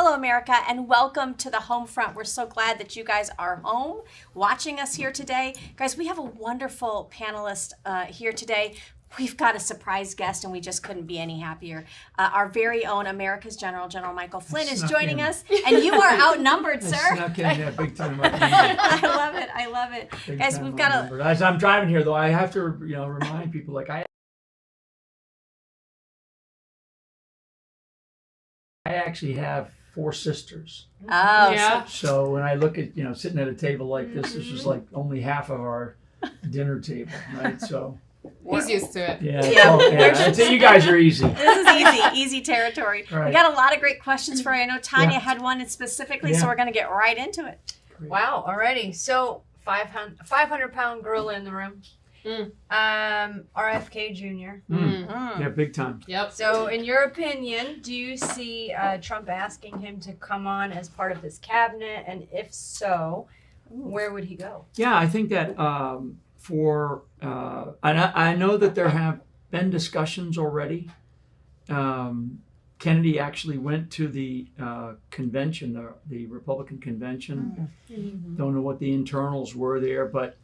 hello, America, and welcome to the home front. We're so glad that you guys are home watching us here today. Guys, we have a wonderful panelist here today. We've got a surprise guest, and we just couldn't be any happier. Our very own America's General Michael Flynn is joining us, and you are outnumbered, sir. Snuck in there big time. I love it. Big Guys, time we've got outnumbered. As I'm driving here, though, I have to, remind people, I actually have 4 sisters. Oh, yeah. So when I look at, sitting at a table like this is like only half of our dinner table, right? So. He's used to it. Yeah. So you guys are easy. This is easy territory. Right. We got a lot of great questions for you. I know Tanya Yeah. had one specifically, Yeah. so we're going to get right into it. Great. Wow, alrighty. So 500-pound gorilla in the room. RFK Jr. Yeah, big time. Yep. So in your opinion, do you see Trump asking him to come on as part of his cabinet? And if so, where would he go? Yeah, I think that I know that there have been discussions already. Kennedy actually went to the convention, the Republican convention. Don't know what the internals were there, but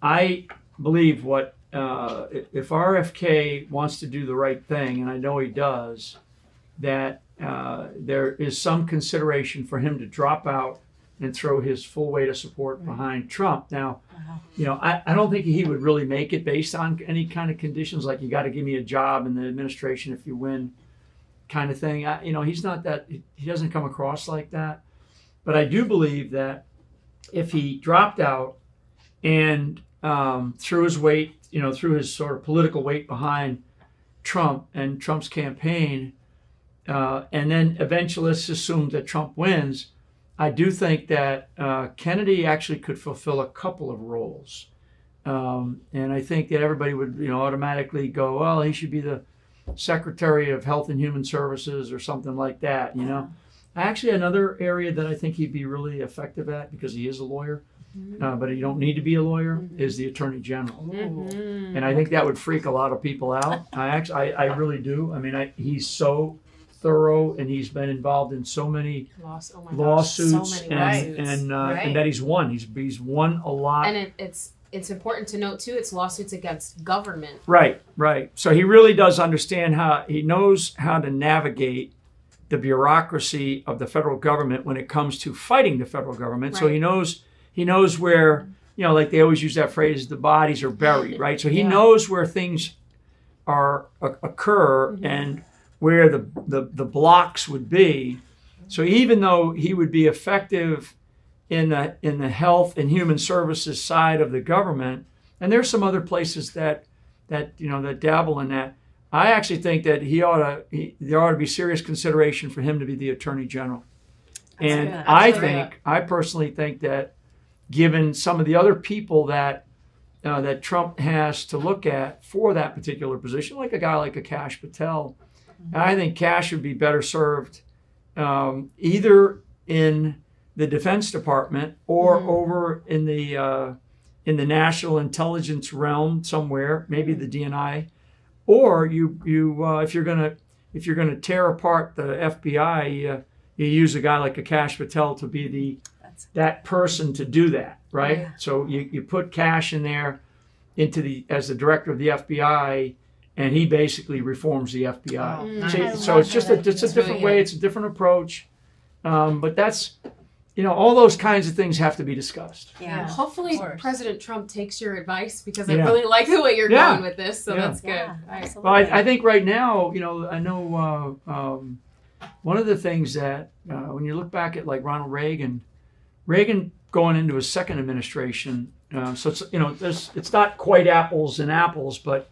I believe if RFK wants to do the right thing, and I know he does, that there is some consideration for him to drop out and throw his full weight of support behind Trump. Now, I don't think he would really make it based on any kind of conditions, like you got to give me a job in the administration if you win kind of thing. He's not that, he doesn't come across like that. But I do believe that if he dropped out and threw his weight, threw his sort of political weight behind Trump and Trump's campaign, and then eventually let's assume that Trump wins, I do think that Kennedy actually could fulfill a couple of roles. And I think that everybody would, automatically go, well, he should be the Secretary of Health and Human Services or something like that, Actually, another area that I think he'd be really effective at, because he is a lawyer, but you don't need to be a lawyer, is the Attorney General. And I think that would freak a lot of people out. I really do. I mean, he's so thorough, and he's been involved in so many lawsuits, and that he's won. He's won a lot. And it's important to note too, it's lawsuits against government. Right. So he really does understand he knows how to navigate the bureaucracy of the federal government when it comes to fighting the federal government. Right. So he knows where, like they always use that phrase, the bodies are buried, right? So he knows where things occur and where the blocks would be. So even though he would be effective in the health and human services side of the government, and there's some other places that dabble in that, I actually think that there ought to be serious consideration for him to be the Attorney General. And I personally think that given some of the other people that Trump has to look at for that particular position, like a guy like a Kash Patel, I think Kash would be better served either in the Defense Department or over in the national intelligence realm somewhere, maybe the DNI, or if you're gonna tear apart the FBI, you use a guy like a Kash Patel to be that person to do that, right? Yeah. So you put Kash in there as the director of the FBI. And he basically reforms the FBI. So it's just a different way. It's a different approach. But that's, all those kinds of things have to be discussed. Yeah. Hopefully President Trump takes your advice, because I really like the way you're going with this. So that's good. Yeah, well, I think right now, I know one of the things that when you look back at like Ronald Reagan going into his second administration, so it's it's not quite apples and apples, but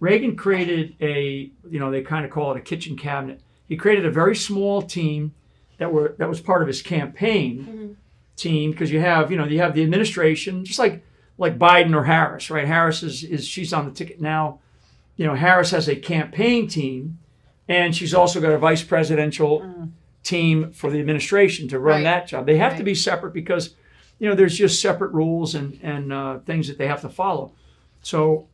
Reagan created they kind of call it a kitchen cabinet. He created a very small team that was part of his campaign team, because you have the administration, just like Biden or Harris, right? Harris she's on the ticket now. Harris has a campaign team, and she's also got a vice presidential team for the administration to run that job. They have to be separate because there's just separate rules and things that they have to follow. So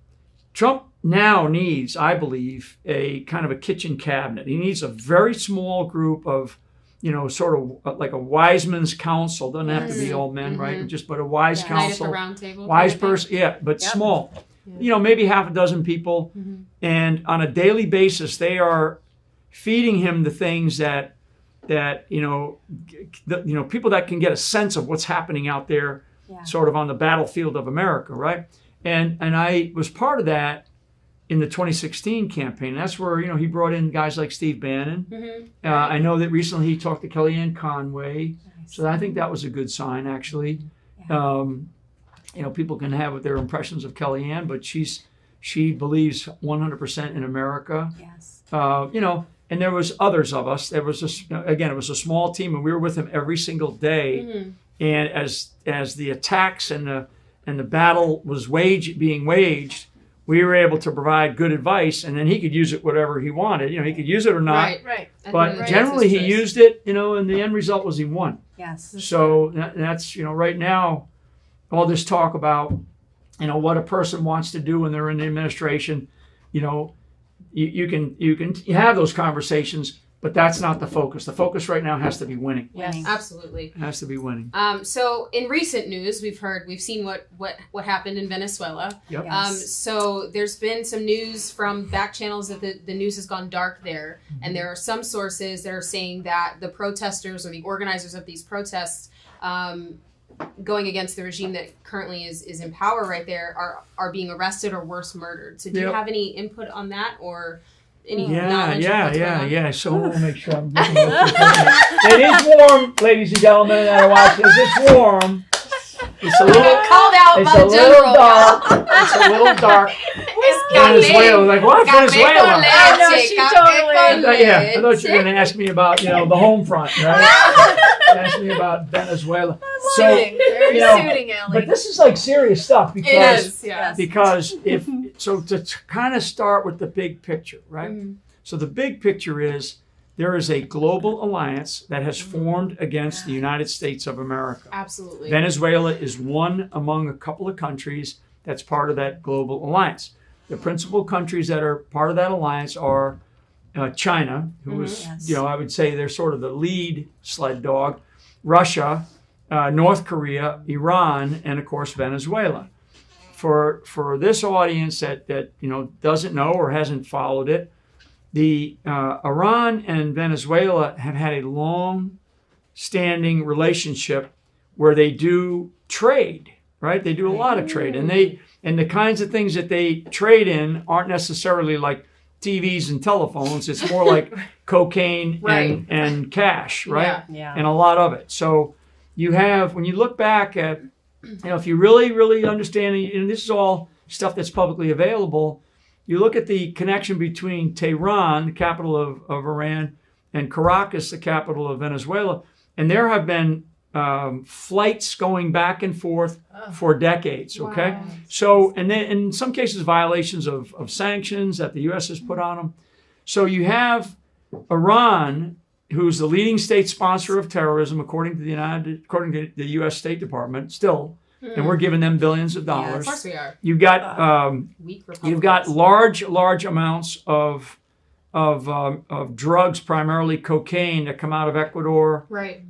Trump now needs, I believe, a kind of a kitchen cabinet. He needs a very small group of, sort of like a wise man's council. Doesn't have to be all men, right? But a wise council. Knight at the round table. Wise person, but small. Maybe half a dozen people. And on a daily basis, they are feeding him the things that people that can get a sense of what's happening out there, sort of on the battlefield of America, right? And I was part of that in the 2016 campaign. That's where he brought in guys like Steve Bannon. I know that recently he talked to Kellyanne Conway, so I think that was a good sign, actually. People can have their impressions of Kellyanne, but she believes 100% in America. Yes. And there was others of us. There was it was a small team, and we were with him every single day. And as the attacks and the battle was being waged, we were able to provide good advice, and then he could use it whatever he wanted. He could use it or not. Right. But generally, he used it. And the end result was he won. Yes. So that's right now, all this talk about what a person wants to do when they're in the administration. You can have those conversations, but that's not the focus. The focus right now has to be winning. Yes, absolutely. It has to be winning. So in recent news, we've seen what happened in Venezuela. Yep. Yes. So there's been some news from back channels that the news has gone dark there, and there are some sources that are saying that the protesters or the organizers of these protests, going against the regime that currently is in power right there, are being arrested or worse, murdered. So do you have any input on that or any knowledge of what's going on? Yeah. So we'll make sure I'm getting it is warm, ladies and gentlemen that are watching. It's warm. It's a little called out it's by a the little general. dark. It's a little dark. Venezuela. Like, what? Venezuela? I know, she totally- I thought you were going to ask me about, the home front, right? Ask me about Venezuela. Very soothing, Ellie. But this is like serious stuff It is, yes. because to kind of start with the big picture, right? So the big picture is there is a global alliance that has formed against the United States of America. Absolutely. Venezuela is one among a couple of countries that's part of that global alliance. The principal countries that are part of that alliance are China, who is, I would say they're sort of the lead sled dog, Russia, North Korea, Iran, and of course Venezuela. For this audience that doesn't know or hasn't followed it, the Iran and Venezuela have had a long-standing relationship where they do trade, right? They do a lot of trade, and the kinds of things that they trade in aren't necessarily like TVs and telephones. It's more like cocaine and cash, right? Yeah. And a lot of it. So you have, when you look back at, if you really, really understand, and this is all stuff that's publicly available, you look at the connection between Tehran, the capital of Iran, and Caracas, the capital of Venezuela, and there have been flights going back and forth for decades, okay? Wow. So, and then in some cases, violations of sanctions that the U.S. has put on them. So you have Iran, who's the leading state sponsor of terrorism, according to the U.S. State Department, still, and we're giving them billions of dollars. Of course we are. You've got large amounts of drugs, primarily cocaine, that come out of Ecuador, Right.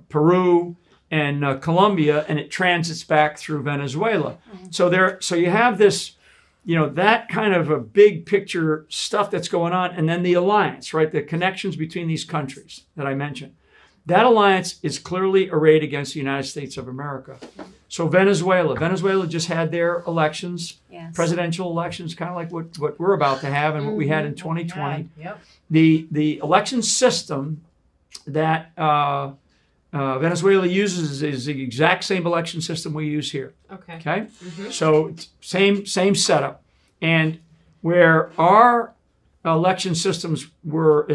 Peru, and Colombia, and it transits back through Venezuela. So you have this, that kind of a big picture stuff that's going on, and then the alliance, right? The connections between these countries that I mentioned. That alliance is clearly arrayed against the United States of America. So Venezuela just had their elections, presidential elections, kind of like what we're about to have and what we had in 2020. Yep. The election system that Venezuela uses is the exact same election system we use here. Okay. So same setup, and where our election systems were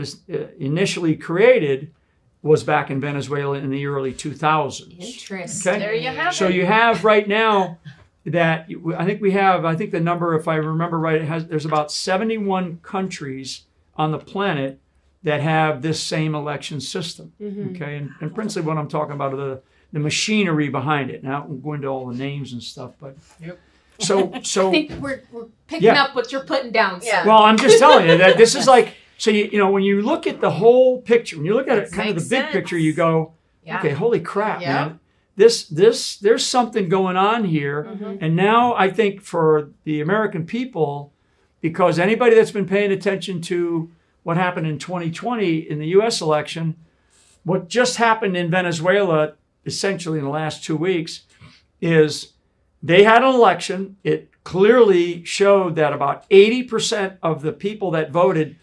initially created was back in Venezuela in the early 2000s. Interesting. Okay? There you have So it. you have right now that I think the number, if I remember right, there's about 71 countries on the planet that have this same election system. Okay, and principally what I'm talking about are the machinery behind it. Now I won't go into all the names and stuff, but So I think we're picking Yeah. up what you're putting down. So. Yeah. well, I'm just telling you that this is like, so you know, when you look at the whole picture, when you look at it, kind of the Makes big sense. picture, you go, Yeah. okay, holy crap, Yeah. man. There's something going on here. And now I think for the American people, because anybody that's been paying attention to what happened in 2020 in the U.S. election, what just happened in Venezuela, essentially in the last 2 weeks, is they had an election. It clearly showed that about 80% of the people that voted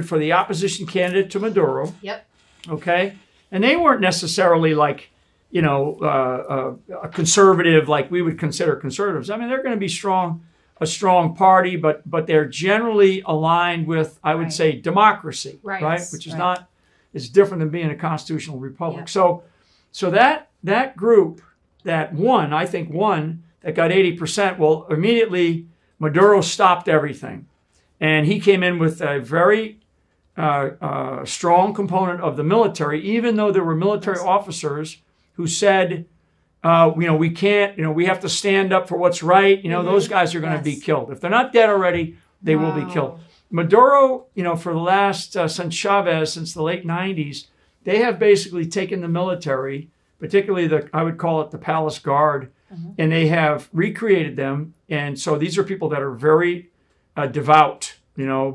for the opposition candidate to Maduro. Yep. Okay, and they weren't necessarily like, you know, a conservative like we would consider conservatives. I mean, they're going to be a strong party, but they're generally aligned with, I would Right. say, democracy, Right. Which is Right. not, it's different than being a constitutional republic. Yeah. So that group that won, I think won, that got 80%, well, immediately Maduro stopped everything. And he came in with a very strong component of the military, even though there were military officers who said, you know, we can't, you know, we have to stand up for what's right. You know, those guys are going to be Yes. killed. If they're not dead already, they will be killed. Maduro, you know, for the last, since Chavez, since the late 90s, they have basically taken the military, particularly I would call it the Palace Guard, and they have recreated them. And so these are people that are very devout, you know,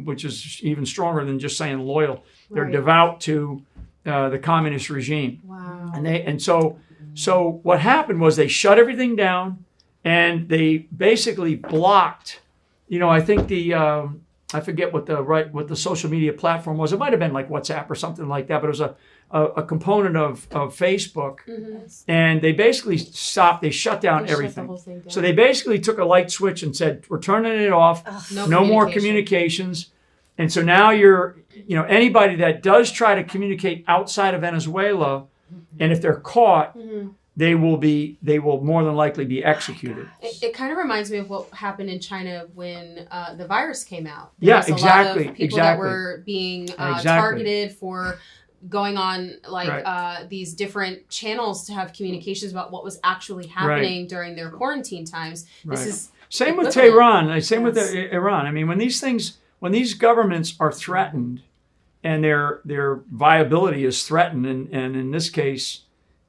which is even stronger than just saying loyal. They're Right. devout to the communist regime. Wow. And so what happened was they shut everything down, and they basically blocked. You know, I think I forget what the social media platform was. It might have been like WhatsApp or something like that, but it was a component of Facebook, and they basically stopped. They shut down They shut the everything. whole thing down. So they basically took a light switch and said, "We're turning it off. No more communications." And so now anybody that does try to communicate outside of Venezuela, and if they're caught, they will more than likely be executed. It kind of reminds me of what happened in China when the virus came out. Yeah, was a exactly, lot of people exactly. that were being Exactly. targeted for going on like Right. these different channels to have communications about what was actually happening during their quarantine times. This Right. is Same with equivalent. Tehran. Same with Iran. I mean, when these governments are threatened, and their viability is threatened, and in this case,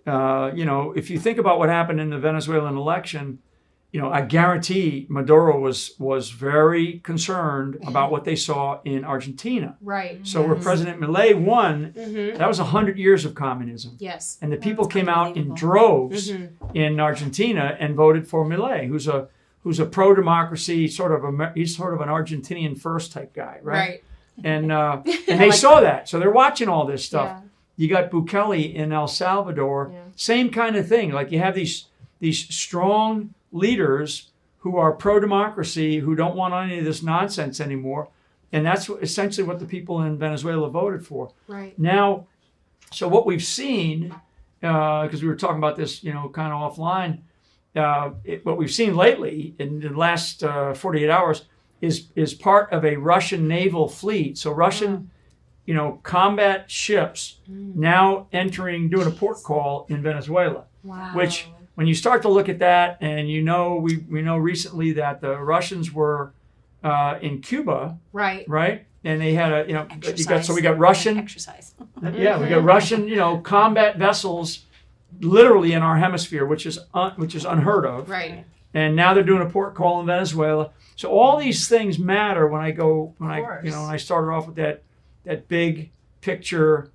you know, if you think about what happened in the Venezuelan election, you know, I guarantee Maduro was very concerned about what they saw in Argentina. right. So where President Milei won, Mm-hmm. that was 100 years of communism. Yes. And the people That's came out in unbelievable. droves Mm-hmm. in Argentina and voted for Milei, who's a pro-democracy, he's sort of an Argentinian first type guy, right? Right. And they saw that, so they're watching all this stuff. Yeah. You got Bukele in El Salvador, Yeah. same kind of thing. Like you have these strong leaders who are pro-democracy, who don't want any of this nonsense anymore, and that's essentially what the people in Venezuela voted for. Right. Now, so what we've seen, because we were talking about this, you know, kind of offline, what we've seen lately in the last 48 hours is part of a Russian naval fleet. So Russian, you know, combat ships now doing a port call in Venezuela. Wow. Which, when you start to look at that, and you know, we know recently that the Russians were in Cuba, Right. right? And they had we Exercise. got Russian. Exercise. Yeah, we got Russian, you know, combat vessels literally in our hemisphere, which is unheard of. Right. And now they're doing a port call in Venezuela. So all these things matter when I started off with that big picture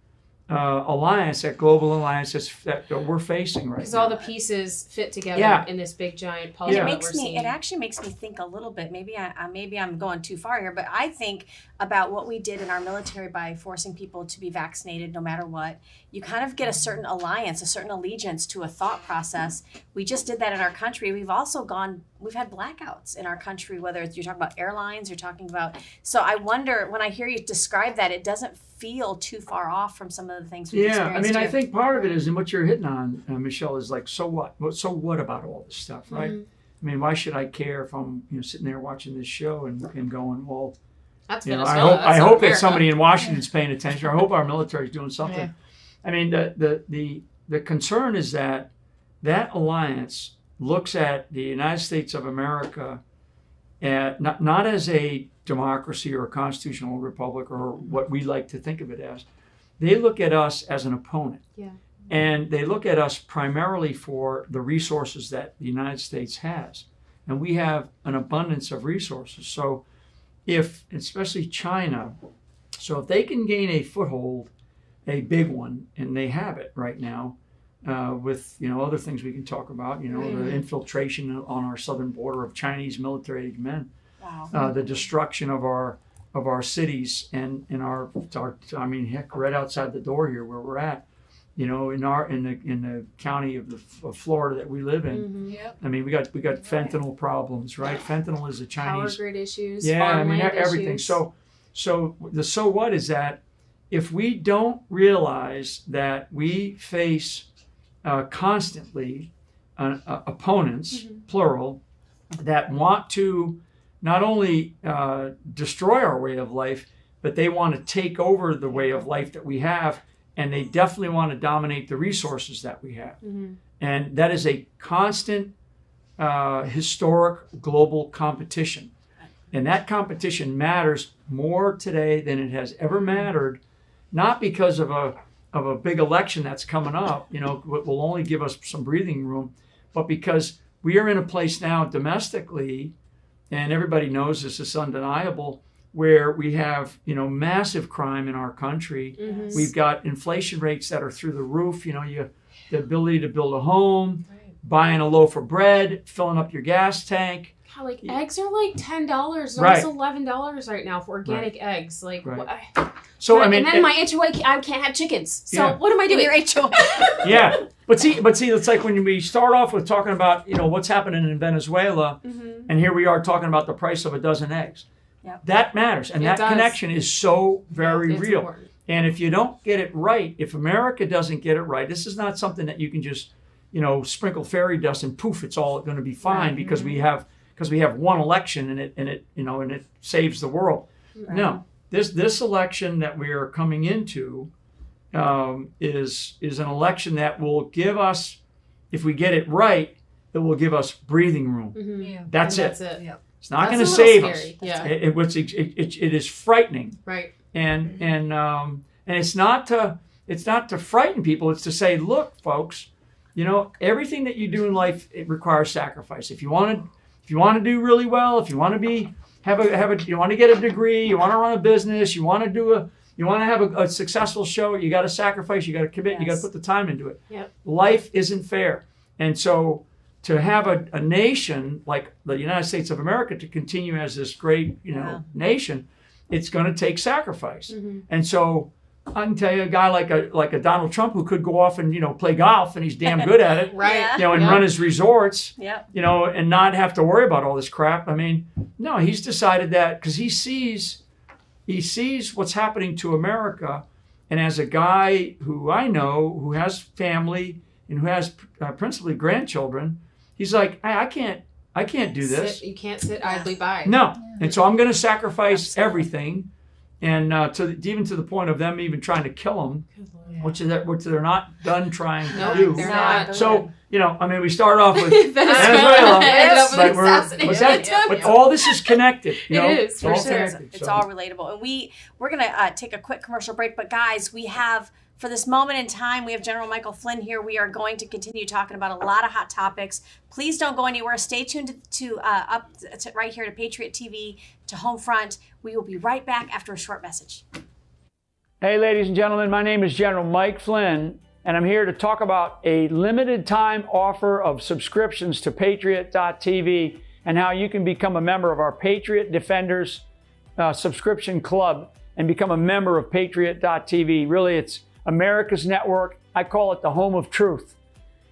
alliance, that global alliance that we're facing right Because now. all the pieces fit together Yeah. in this big giant And puzzle Yeah. that we're seeing. it actually makes me think a little bit. Maybe I'm going too far here, but I think about what we did in our military by forcing people to be vaccinated no matter what. You kind of get a certain alliance, a certain allegiance to a thought process. We just did that in our country. We've had blackouts in our country, whether it's, you're talking about airlines, you're talking about. So I wonder, when I hear you describe that, it doesn't feel too far off from some of the things we've Yeah, I experienced mean, I here. think part of it is, and what you're hitting on, Michelle, is like, so what? So what about all this stuff, right? I mean, why should I care if I'm sitting there watching this show and going, well, That's I Venezuela. hope That's not that America. somebody in Washington's paying attention. Or I hope our military is doing something. Yeah. I mean, the concern is that alliance looks at the United States of America not as a democracy or a constitutional republic or what we like to think of it as. They look at us as an opponent. Yeah. And they look at us primarily for the resources that the United States has. And we have an abundance of resources. So especially China, so if they can gain a foothold, a big one, and they have it right now, with other things we can talk about, the infiltration on our southern border of Chinese military men, Wow. the destruction of our cities and our heck, right outside the door here where we're at, in the county of Florida that we live in. Mm-hmm. Yep. I mean, we got fentanyl problems, right? Fentanyl is a Power Chinese. grid issues. Yeah, I mean farmland everything. issues. So the so what is that if we don't realize that we face constantly opponents, plural, that want to not only destroy our way of life, but they want to take over the way of life that we have, and they definitely want to dominate the resources that we have. Mm-hmm. And that is a constant, historic global competition. And that competition matters more today than it has ever mattered, not because of a big election that's coming up, will only give us some breathing room, but because we are in a place now domestically, and everybody knows this is undeniable, where we have, massive crime in our country. Mm-hmm. We've got inflation rates that are through the roof. The ability to build a home, buying a loaf of bread, filling up your gas tank. God, eggs are like $10, Right. almost $11 right now for organic eggs. Right. What, So and then my HOA, I can't have chickens. So Yeah. what am I doing? Your HOA. yeah, but see, it's like when we start off with talking about what's happening in Venezuela, Mm-hmm. and here we are talking about the price of a dozen eggs. Yep. That matters, and It that does. connection is so very It's real. important. And if you don't get it right, if America doesn't get it right, this is not something that you can just sprinkle fairy dust and poof, it's all going to be fine Right. because we have one election and it saves the world. Right. No, this election that we are coming into is an election that will give us, if we get it right, it will give us breathing room. Mm-hmm. Yeah. That's And it. That's it. Yep. It's not That's going to a little save scary. us. Yeah. It is frightening, Right. and it's not to frighten people. It's to say, look, folks, everything that you do in life, it requires sacrifice. If you want to do really well, if you want to you want to get a degree, you want to run a business, you want to have a successful show, you got to sacrifice, you got to commit, you got to Yes. put the time into it. Yep. Life isn't fair, and so to have a nation like the United States of America to continue as this great nation, it's going to take sacrifice. Mm-hmm. And so I can tell you a guy like a Donald Trump who could go off and Right. play golf and he's damn good at it. Right. Yeah. And Yep. run his resorts, Yep. and not have to worry about all this crap. I mean, no, he's decided that because he sees what's happening to America, and as a guy who I know who has family and who has principally grandchildren, he's like, I can't do this. You can't sit idly by. No, and so I'm going to sacrifice everything, and even to the point of them even trying to kill him, which they're not done trying to Nope, do. they're No, not. So we start off with Venezuela ended up with but an we're- assassination what's that? attempt. But all this is connected. It is, It's for all sure. connected. It's So- all relatable. And we're going to take a quick commercial break. But guys, we have, for this moment in time, we have General Michael Flynn here. We are going to continue talking about a lot of hot topics. Please don't go anywhere. Stay tuned to right here to Patriot TV, to Homefront. We will be right back after a short message. Hey, ladies and gentlemen, my name is General Mike Flynn, and I'm here to talk about a limited time offer of subscriptions to Patriot.tv and how you can become a member of our Patriot Defenders subscription club and become a member of Patriot.tv. Really, it's America's network. I call it the home of truth.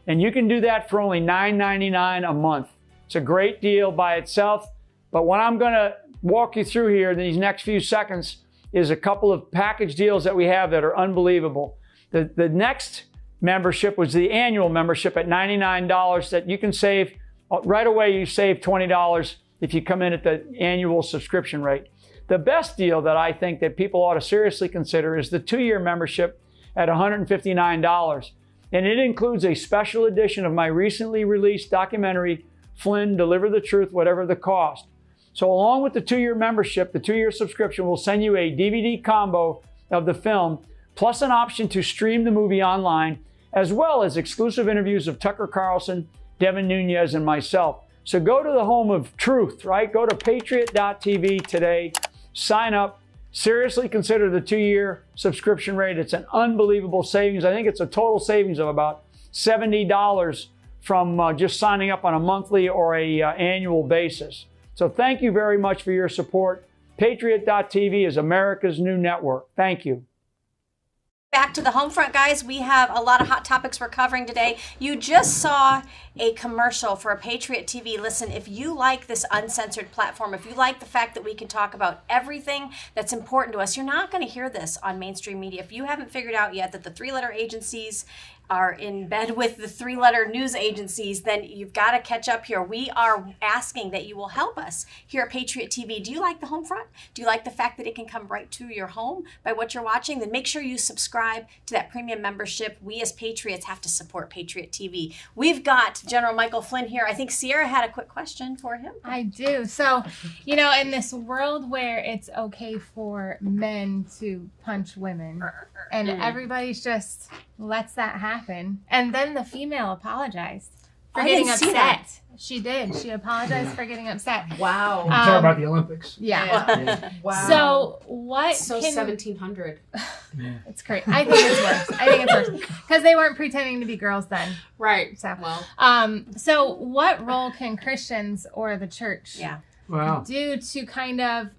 And you can do that for only $9.99 a month. It's a great deal by itself, but what I'm going to walk you through here in these next few seconds is a couple of package deals that we have that are unbelievable. The next membership was the annual membership at $99 that you can save. Right away, you save $20 if you come in at the annual subscription rate. The best deal that I think that people ought to seriously consider is the 2-year membership at $159. and it includes a special edition of my recently released documentary, Flynn, Deliver the Truth, Whatever the Cost. So along with the 2-year membership, the 2-year subscription will send you a DVD combo of the film, plus an option to stream the movie online, as well as exclusive interviews of Tucker Carlson, Devin Nunes, and myself. So go to the home of truth, right? Go to patriot.tv today, sign up, seriously consider the 2-year subscription rate. It's an unbelievable savings. I think it's a total savings of about $70 from just signing up on a monthly or a annual basis. So thank you very much for your support. Patriot.tv is America's new network. Thank you. Back to the home front, guys. We have a lot of hot topics we're covering today. You just saw a commercial for a Patriot TV. Listen, if you like this uncensored platform, if you like the fact that we can talk about everything that's important to us, you're not going to hear this on mainstream media. If you haven't figured out yet that the 3-letter agencies are in bed with the 3-letter news agencies, then you've got to catch up here. We are asking that you will help us here at Patriot TV. Do you like the home front? Do you like the fact that it can come right to your home by what you're watching? Then make sure you subscribe to that premium membership. We as Patriots have to support Patriot TV. We've got General Michael Flynn here. I think Sierra had a quick question for him. I do. So, you know, in this world where it's okay for men to punch women and everybody's just lets that happen, and then the female apologized for getting upset. She did. She apologized for getting upset. Wow. We're talking about the Olympics. Yeah. Wow. So what? So 1700. It's great. I think it's worse. I think it's worse because they weren't pretending to be girls then. Right. So, well. So what role can Christians or the church do to kind of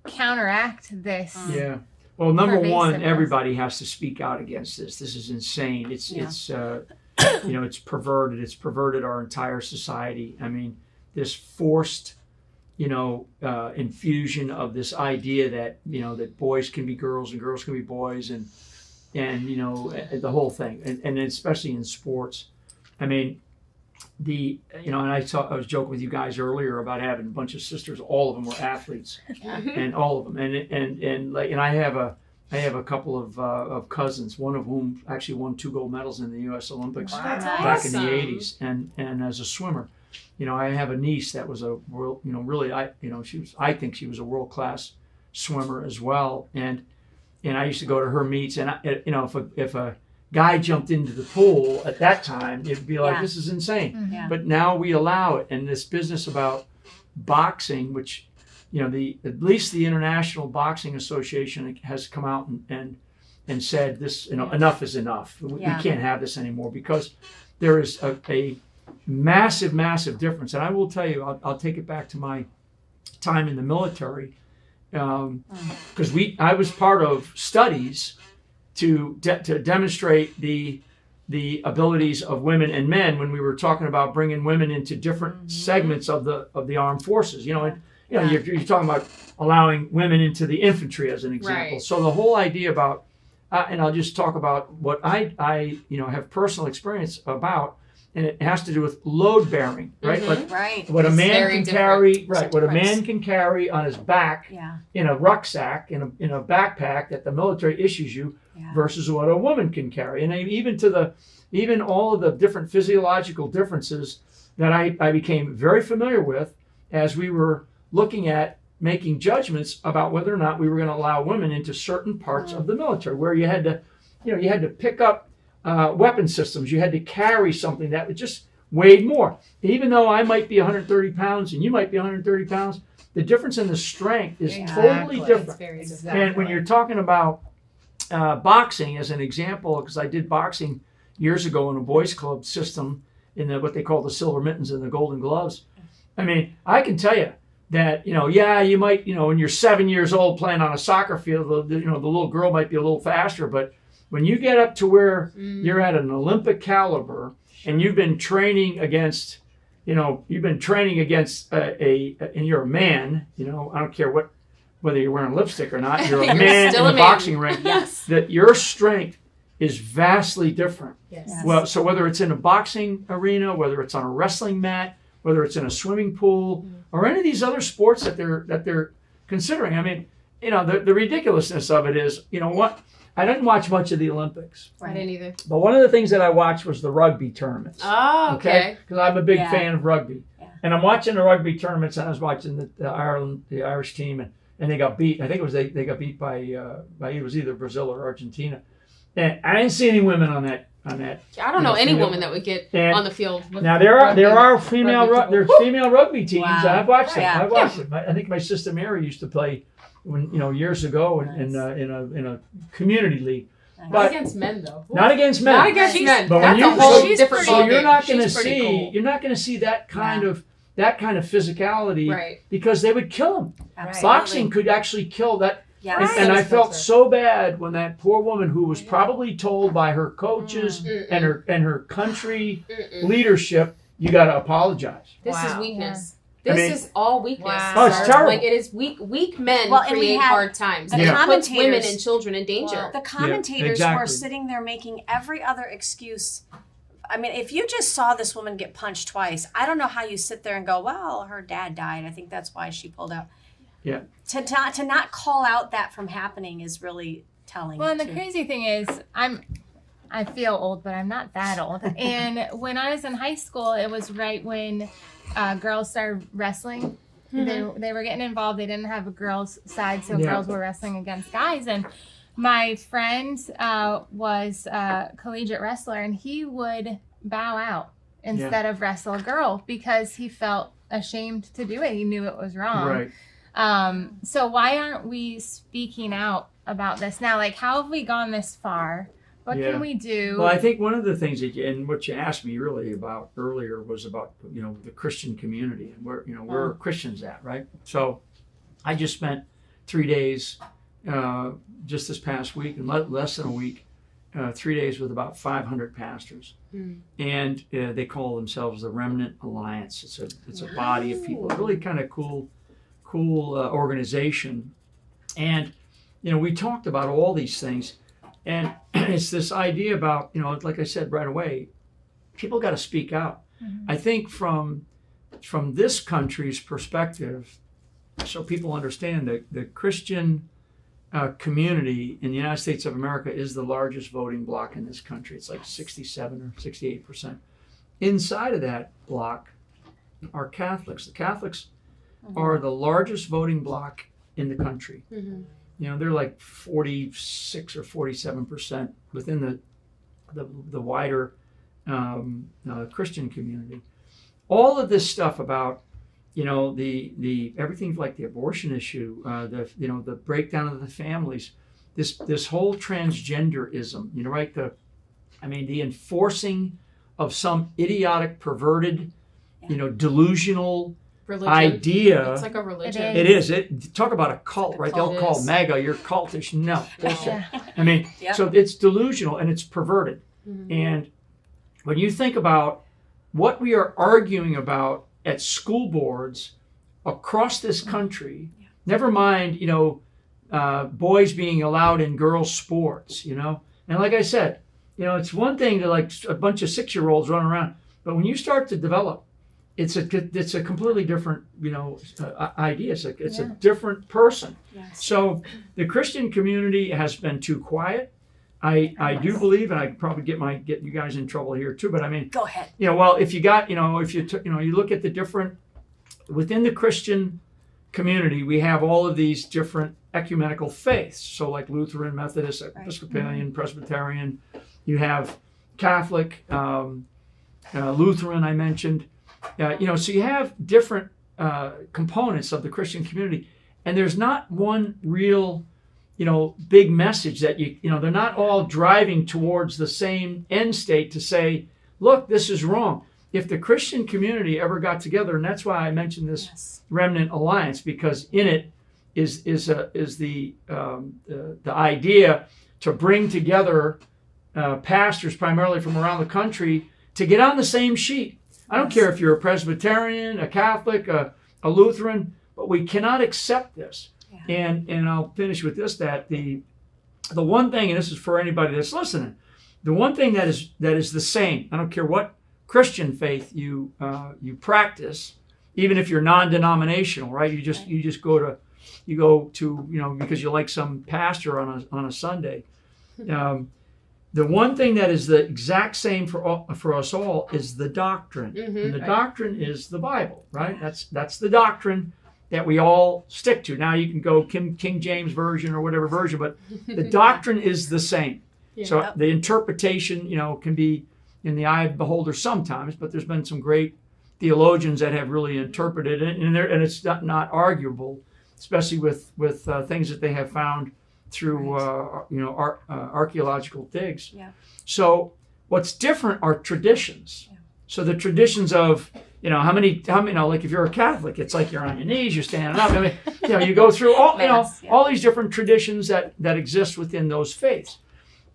counteract this? Yeah. Well, number one, pervasiveness? everybody has to speak out against this. This is insane. It's you know, it's perverted. It's perverted our entire society. I mean, this forced, you know, infusion of this idea that, you know, that boys can be girls and girls can be boys, and you know, the whole thing, and especially in sports. I mean, you know, and I was joking with you guys earlier about having a bunch of sisters. All of them were athletes, and all of them, and I have a couple of cousins, one of whom actually won 2 gold medals in the U.S. Olympics back in the 80s, and as a swimmer. You know, I have a niece that was a world, you know, really, I think she was a world-class swimmer as well, and I used to go to her meets, and you know, if a guy jumped into the pool at that time, it'd be like, this is insane. Yeah. But now we allow it, and this business about boxing, which, you know, at least the International Boxing Association has come out and said this, you know, enough is enough. We can't have this anymore, because there is a massive difference. And I will tell you, I'll take it back to my time in the military, because I was part of studies to demonstrate the abilities of women and men when we were talking about bringing women into different segments of the armed forces. You know, and you know, you're talking about allowing women into the infantry as an example. Right. So the whole idea about, and I'll just talk about what I you know, have personal experience about, and it has to do with load bearing, right? Like what a man can carry, what a man can carry on his back in a rucksack, in a backpack that the military issues you, versus what a woman can carry, and even all of the different physiological differences that I became very familiar with as we were looking at making judgments about whether or not we were going to allow women into certain parts of the military, where you had to pick up weapon systems. You had to carry something that just weighed more. Even though I might be 130 pounds and you might be 130 pounds, the difference in the strength is totally different. And when you're talking about boxing as an example, because I did boxing years ago in a boys club system in what they call the silver mittens and the golden gloves. I mean, I can tell you that, you know, you might, you know, when you're 7 years old playing on a soccer field, you know, the little girl might be a little faster, but when you get up to where you're at an Olympic caliber and you've been training against, and you're a man, you know, I don't care whether you're wearing lipstick or not, you're a man in the boxing ring, that your strength is vastly different. Well, so whether it's in a boxing arena, whether it's on a wrestling mat, whether it's in a swimming pool, or any of these other sports that they're considering. I mean, you know, the ridiculousness of it is, you know what? I didn't watch much of the Olympics, I didn't either. but one of the things that I watched was the rugby tournaments. Oh, okay. Because I'm a big Yeah. fan of rugby, and I'm watching the rugby tournaments, and I was watching the Irish team, and they got beat. I think it was they got beat by it was either Brazil or Argentina, and I didn't see any women on that. I don't know any woman that would get And on the field. With Now there are female rugby female rugby teams. Wow. I've watched them. Yeah. I've watched them. I think my sister Mary used to play when years ago in a community league. Not But against men though. not against men. Not against men. But when That's you- a whole she's different pretty- So ballgame. you're not going to She's pretty see cool. you're not going to see that kind of physicality Right. because they would kill them. Absolutely. Boxing could actually kill that. Yes. Right. And I Spencer. felt so bad when that poor woman who was probably told by her coaches and her country leadership, you got to apologize. This is Wow. weakness. I This mean- is all weakness. Wow. Oh, it's sir. terrible. Like it is weak men Well, and we create had hard times. the And it puts women commentators- and children in danger. The commentators exactly. were sitting there making every other excuse. I mean, if you just saw this woman get punched twice, I don't know how you sit there and go, well, her dad died. I think that's why she pulled out. Yeah. To not call out that from happening is really telling. Well, and the too. crazy thing is, I feel old, but I'm not that old. And when I was in high school, it was right when girls started wrestling. They were getting involved. They didn't have a girls' side, so Yeah. girls were wrestling against guys. And my friend was a collegiate wrestler, and he would bow out instead of wrestle a girl because he felt ashamed to do it. He knew it was wrong. Right. So why aren't we speaking out about this now? Like, how have we gone this far? What Yeah. can we do? Well, I think one of the things and what you asked me really about earlier was about the Christian community and where are Christians at, right? So I just spent 3 days just this past week, and less than a week, 3 days with about 500 pastors, and they call themselves the Remnant Alliance. It's a body of people, a really kind of cool organization, and we talked about all these things. And it's this idea about, like I said right away, people got to speak out. I think from this country's perspective, so people understand that the Christian community in the United States of America is the largest voting bloc in this country. It's like 67 or 68%. Inside of that bloc are Catholics. The Catholics are the largest voting bloc in the country. They're like 46 or 47% within the wider Christian community. All of this stuff about the everything like the abortion issue, the breakdown of the families, this whole transgenderism, right? The enforcing of some idiotic, perverted, delusional Religion. idea. It's like a religion. It It is. Talk about a cult, right? They'll It call is. MAGA, you're cultish. No, bullshit. Yeah. I mean, Yep. so it's delusional and it's perverted. And when you think about what we are arguing about at school boards across this country, never mind, boys being allowed in girls' sports, and like I said, it's one thing to like a bunch of 6-year-olds running around, but when you start to develop, it's a completely different, idea. It's a different person. Yes. So the Christian community has been too quiet. I do believe, and I could probably get you guys in trouble here too. But I mean, Go ahead. well, if you got, if you look at the different within the Christian community, we have all of these different ecumenical faiths. So like Lutheran, Methodist, Episcopalian, Presbyterian. You have Catholic, Lutheran. I mentioned. So you have different components of the Christian community, and there's not one real, big message that they're not all driving towards the same end state to say, look, this is wrong. If the Christian community ever got together, and that's why I mentioned this Remnant Alliance, because in it is the idea to bring together pastors primarily from around the country to get on the same sheet. I don't care if you're a Presbyterian, a Catholic, a Lutheran, but we cannot accept this. Yeah. And I'll finish with this, that the one thing, and this is for anybody that's listening, the one thing that is the same, I don't care what Christian faith you practice, even if you're non-denominational, right? You just go to because you like some pastor on a Sunday. The one thing that is the exact same for us all is the doctrine. And the doctrine is the Bible, right? That's the doctrine that we all stick to. Now you can go King James Version or whatever version, but the doctrine is the same. Yeah. So the interpretation, can be in the eye of the beholder sometimes, but there's been some great theologians that have really interpreted it, and it's not arguable, especially with things that they have found through archaeological digs. Yeah. So what's different are traditions. Yeah. So the traditions of how many like if you're a Catholic, it's like you're on your knees, you're standing up. You go through all Mass, all these different traditions that exist within those faiths.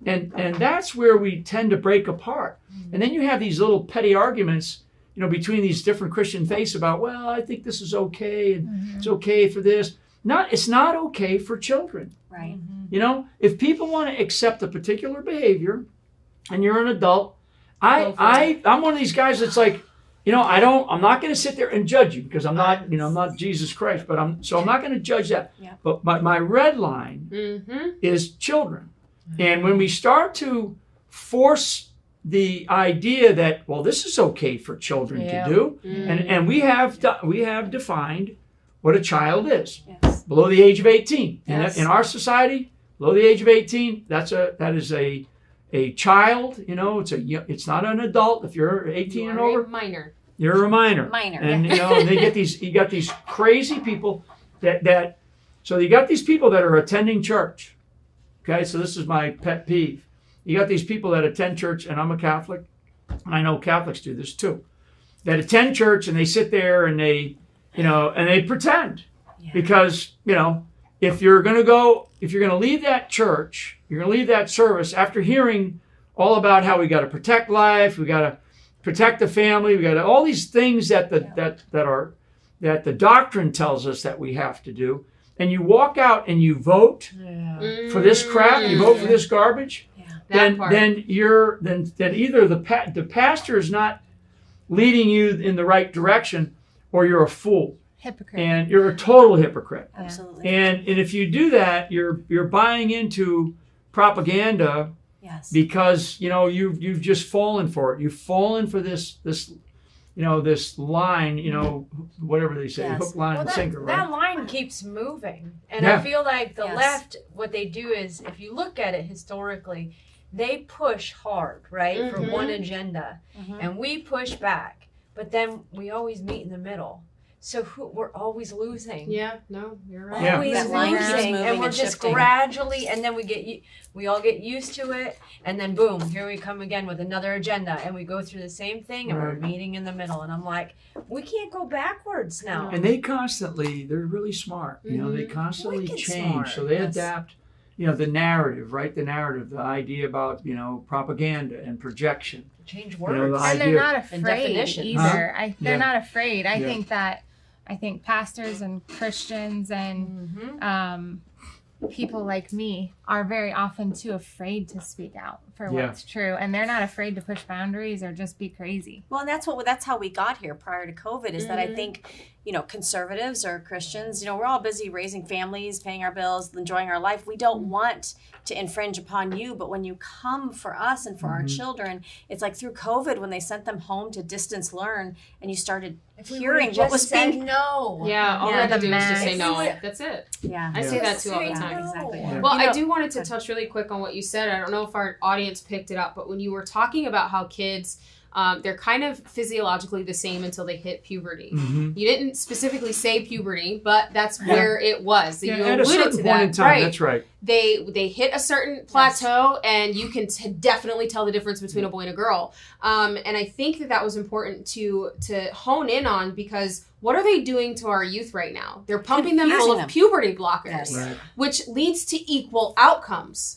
And that's where we tend to break apart. And then you have these little petty arguments, between these different Christian faiths about, well, I think this is okay, and it's okay for this. It's not okay for children. Right. If people want to accept a particular behavior, and you're an adult, I'm one of these guys that's like, I'm not going to sit there and judge you because I'm not, I'm not Jesus Christ, but I'm not going to judge that. Yeah. But my red line is children. And when we start to force the idea that, well, this is okay for children to do, and we have defined what a child is. Yes. Below the age of 18. Yes. In our society, below the age of 18, that is a child. It's not an adult. If you're 18 and over, minor. you're a minor. And you got these crazy people so you got these people that are attending church. Okay, so this is my pet peeve. You got these people that attend church, and I'm a Catholic, and I know Catholics do this too, that attend church and they sit there and they pretend. Yeah. Because, if you're going to leave that church, you're going to leave that service after hearing all about how we got to protect life, we got to protect the family, we got all these things that the doctrine tells us that we have to do. And you walk out and you vote for this crap, you vote for this garbage, then either the pastor is not leading you in the right direction, or you're a fool. Hypocrite. And you're a total hypocrite. Absolutely. And if you do that, you're buying into propaganda. Yes. Because you've just fallen for it. You've fallen for this line, whatever they say, hook, line, and sinker, right? That line keeps moving. And Yeah. I feel like the left, what they do is, if you look at it historically, they push hard, right, for one agenda. And we push back. But then we always meet in the middle. So we're always losing. Yeah, no, you're right. Yeah. Always That line keeps losing, moving and we're and just shifting. gradually, and then we all get used to it, and then boom, here we come again with another agenda, and we go through the same thing, and we're meeting in the middle, and I'm like, we can't go backwards now. And they're really smart. They constantly Wicked change, smart. so they Yes. adapt. The narrative, right? The narrative, the idea about propaganda and projection. Change the words. And they're idea- not and afraid definitions. either. They're Yeah. not afraid. Yeah. I think pastors and Christians and people like me are very often too afraid to speak out for what's true, and they're not afraid to push boundaries or just be crazy. Well, and that's how we got here prior to COVID, is that I think, conservatives or Christians, we're all busy raising families, paying our bills, enjoying our life. We don't want to infringe upon you, but when you come for us and for our children, it's like through COVID when they sent them home to distance learn, and you started hearing what was being no. Yeah, all I had to do was just say no. That's it. Yeah. I say that too all the Say time. no. Exactly. Yeah. Well, I do wanted to touch really quick on what you said. I don't know if our audience picked it up, but when you were talking about how kids, they're kind of physiologically the same until they hit puberty. You didn't specifically say puberty, but that's where it was. You at alluded a certain to point that. in time, Right. that's right. They hit a certain plateau, and you can definitely tell the difference between a boy and a girl. And I think that was important to hone in on, because what are they doing to our youth right now? They're pumping them full of puberty blockers, Yes. Right. which leads to equal outcomes.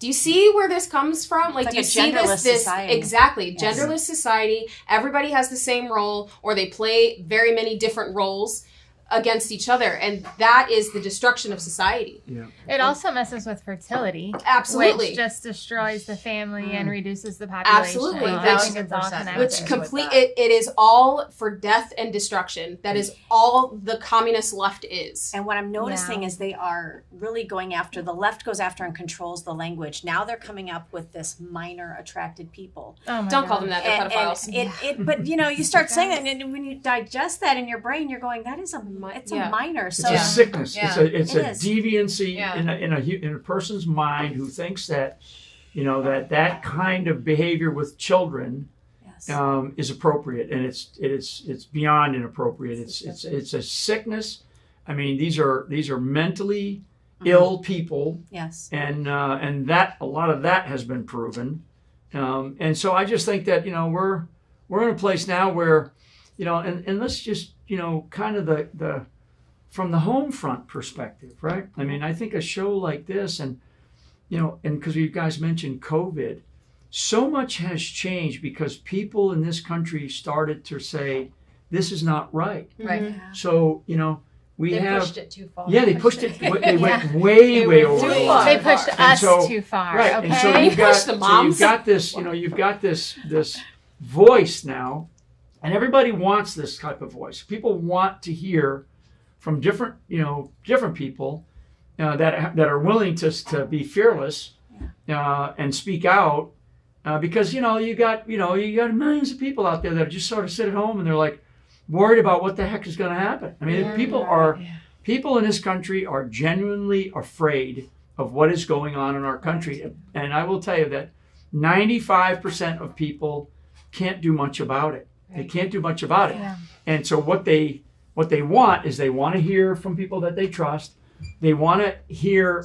Do you see where this comes from? It's Do you a see genderless this society. exactly? Yes. Genderless society. Everybody has the same role, or they play very many different roles. against each other, and that is the destruction of society. Yeah. It also messes with fertility. Absolutely. Which just destroys the family and reduces the population. Absolutely. I think it's all 1000%. connected. Which it is all for death and destruction. That is all the communist left is. And what I'm noticing is they are really going after, the left goes after and controls the language. Now they're coming up with this minor attracted people. Oh my Don't call God. them that, they're pedophiles. But you start saying that, and when you digest that in your brain, you're going, that is a minor. It's So a sickness. Yeah. It's a It is. deviancy Yeah. in a person's mind who thinks that, that kind of behavior with children yes. is appropriate, and it's beyond inappropriate. It's a sickness. I mean, these are mentally ill people, Yes. and that a lot of that has been proven. And so I just think that we're in a place now where and let's just kind of the from the home front perspective, right? I mean, I think a show like this, and because you guys mentioned COVID, so much has changed because people in this country started to say this is not right. Right. Yeah. So we They have pushed it too far. yeah, they pushed it. They Yeah. went way went over. too the far. line. They pushed And us so- too far. Right, Okay. and so They you've got pushed the moms. you've got this voice now, and everybody wants this type of voice. People want to hear from different people that are willing to be fearless and speak out because you got millions of people out there that just sort of sit at home and they're like worried about what the heck is going to happen. I mean, people in this country are genuinely afraid of what is going on in our country, and I will tell you that 95% of people can't do much about it. They can't do much about it. Yeah. And so what they want is they want to hear from people that they trust. They want to hear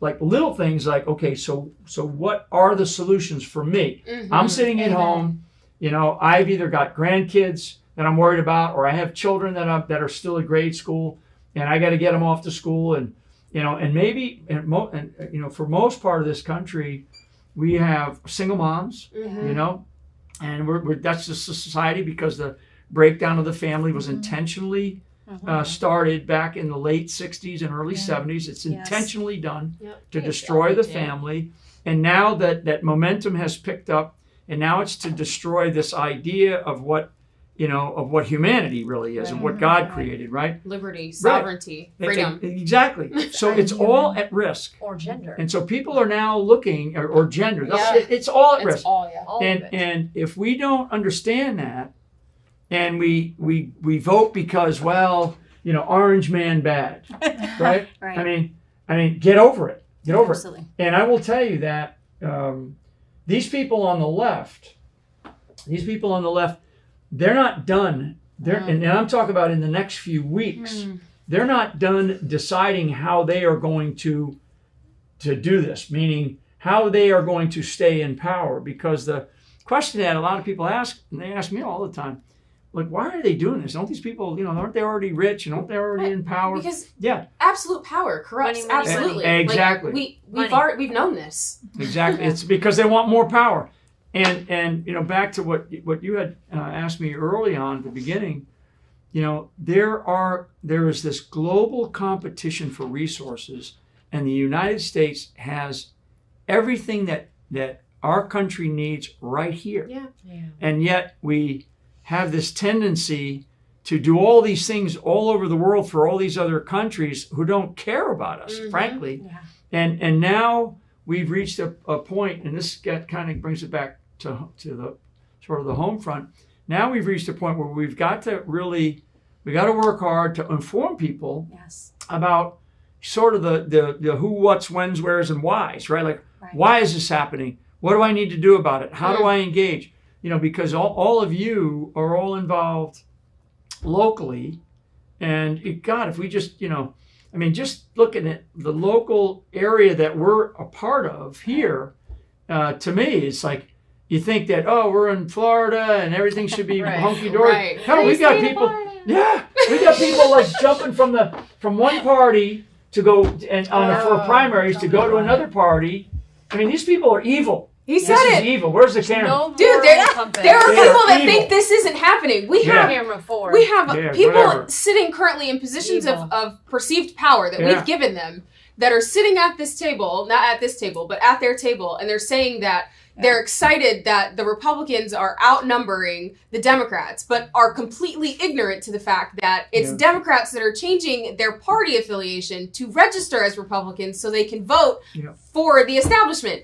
like little things like, okay, so what are the solutions for me? Mhm. I'm sitting at home, I've either got grandkids that I'm worried about, or I have children that are still at grade school, and I got to get them off to school, and maybe for most part of this country, we have single moms, Mhm. and we're that's just a society because the breakdown of the family was intentionally started back in the late 60s and early 70s. It's Yes. intentionally done Yep. to destroy the family. And now that momentum has picked up, and now it's to destroy this idea of what humanity really is, and what God created, right? Liberty, sovereignty, freedom. Exactly. So it's all at risk. Or gender. And so people are now looking, or gender, Yeah. it's all at It's risk. all, yeah. All of it. And if we don't understand that, and we vote because, orange man bad, right? Right. I mean, get over it. Get over Absolutely. it. And I will tell you that these people on the left, they're not done. And I'm talking about in the next few weeks. They're not done deciding how they are going to do this, meaning how they are going to stay in power. Because the question that a lot of people ask, and they ask me all the time, like, why are they doing this? Don't these people, aren't they already rich and aren't they already in power? Because Yeah, absolute power corrupts. Money, money, Absolutely. money. Exactly. Like, we've known this. exactly. It's because they want more power. And back to what you had asked me early on at the beginning, there is this global competition for resources, and the United States has everything that our country needs right here. Yeah. And yet we have this tendency to do all these things all over the world for all these other countries who don't care about us, frankly. Yeah. And now we've reached a point, and this kind of brings it back to the sort of the home front. Now we've reached a point where we got to work hard to inform people Yes. about sort of the who, what's, when's, where's, and why's, right? Like, Right. why is this happening? What do I need to do about it? How do I engage? Because all of you are all involved locally, and God, if we just, just looking at the local area that we're a part of here, to me, it's like, you think that, we're in Florida and everything should be Right. hunky-dory. Right. Hell, we got people, we got people like jumping from one party to go, and for primaries to go to another party. I mean, these people are evil. He said This is it. evil. Where's the camera? No Dude, moral compass. there are They are people that evil. think this isn't happening. We Yeah. have Camera 4. Yeah, people whatever. sitting currently in positions Evil. of perceived power that Yeah. we've given them that are sitting at this table, not at this table, but at their table, and they're saying that they're excited that the Republicans are outnumbering the Democrats, but are completely ignorant to the fact that it's Yeah. Democrats that are changing their party affiliation to register as Republicans so they can vote Yeah. for the establishment.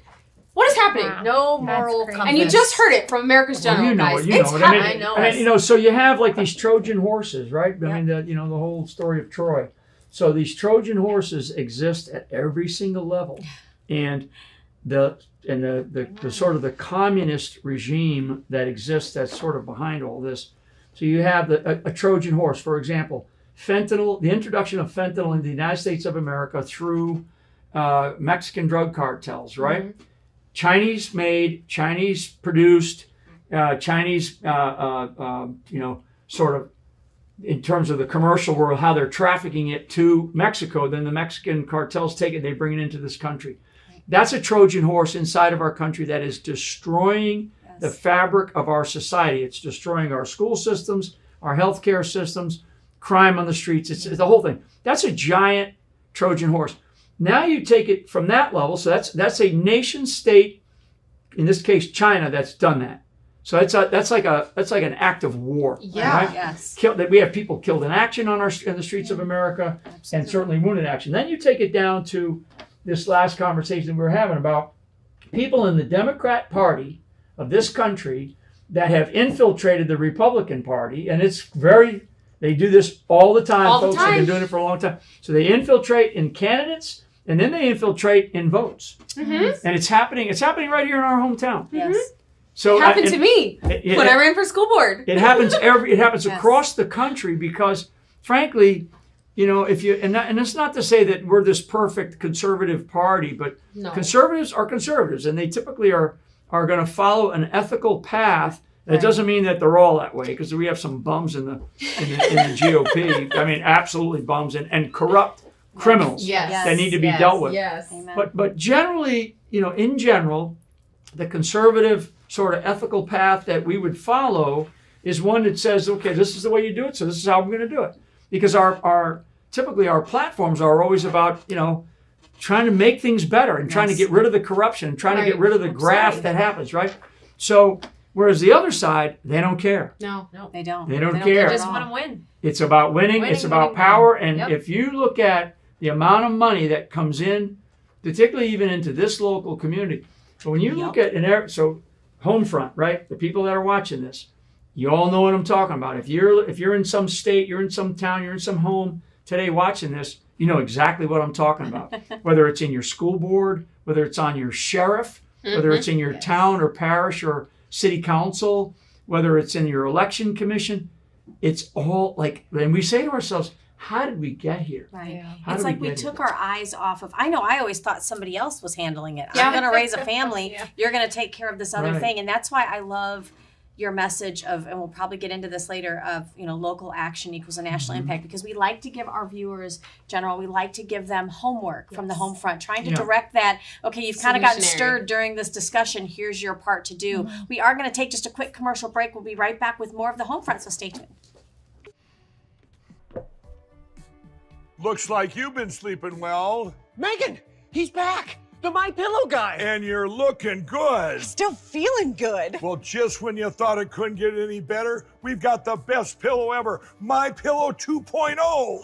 What is happening? Wow. No That's moral crazy. compass. And you just heard it from America's Well, General, you know guys. it, you It's know it. I mean, happening. I know it. so you have like these Trojan horses, right? I mean, the whole story of Troy. So these Trojan horses exist at every single level, and the sort of the communist regime that exists that's sort of behind all this. So you have a Trojan horse, for example, fentanyl. The introduction of fentanyl in the United States of America through Mexican drug cartels, right? Mm-hmm. Chinese made, Chinese produced, Chinese, sort of in terms of the commercial world, how they're trafficking it to Mexico. Then the Mexican cartels take it, they bring it into this country. That's a Trojan horse inside of our country that is destroying the fabric of our society. It's destroying our school systems, our healthcare systems, crime on the streets. It's the whole thing. That's a giant Trojan horse. Now you take it from that level. So that's a nation state, in this case China, that's done that. So that's like an act of war. Yeah. Right? Yes. That we have people killed in action in the streets of America, and certainly wounded in action. Then you take it down to this last conversation we were having about people in the Democrat Party of this country that have infiltrated the Republican Party, and they do this all the time, All the folks. time. They've been doing it for a long time. So they infiltrate in candidates, and then they infiltrate in votes. Mm-hmm. And it's happening right here in our hometown. Yes. So It happened to me it- when I ran for school board. it happens Yes. across the country because, frankly, and it's not to say that we're this perfect conservative party, but No. conservatives are conservatives, and they typically are going to follow an ethical path. It doesn't mean that they're all that way, because we have some bums in the GOP. I mean, absolutely bums and corrupt criminals Yes. that need to be Yes. dealt with. Yes. Amen. But generally, in general, the conservative sort of ethical path that we would follow is one that says, okay, this is the way you do it, so this is how we're going to do it. Because typically our platforms are always about, trying to make things better and trying to get rid of the corruption, trying to get rid of the graft that happens, right? So, whereas the other side, they don't care. No. They don't. They don't care. They just want to win. It's about winning. It's about winning, power. winning. And Yep. if you look at the amount of money that comes in, particularly even into this local community, but when you look at Homefront, right? The people that are watching this, you all know what I'm talking about. If you're in some state, you're in some town, you're in some home today watching this, you know exactly what I'm talking about. Whether it's in your school board, whether it's on your sheriff, whether it's in your town or parish or city council, whether it's in your election commission, it's all like, and we say to ourselves, how did we get here? Right. Yeah. How It's did like we get took here? our eyes off of, I always thought somebody else was handling it. Yeah. I'm going to raise a family. Yeah. You're going to take care of this other Right. thing. And that's why I love your message of, and we'll probably get into this later, of, local action equals a national Mm-hmm. impact, because we like to give our viewers, we like to give them homework from the home front, trying to Yeah. direct that, okay, you've kind of gotten Solutionary. stirred during this discussion. Here's your part to do. We are going to take just a quick commercial break. We'll be right back with more of the home front, so stay tuned. Looks like you've been sleeping well, Megan, he's back. The My Pillow guy. and you're looking good. Still feeling good. Well, just when you thought it couldn't get any better, we've got the best pillow ever, My Pillow 2.0.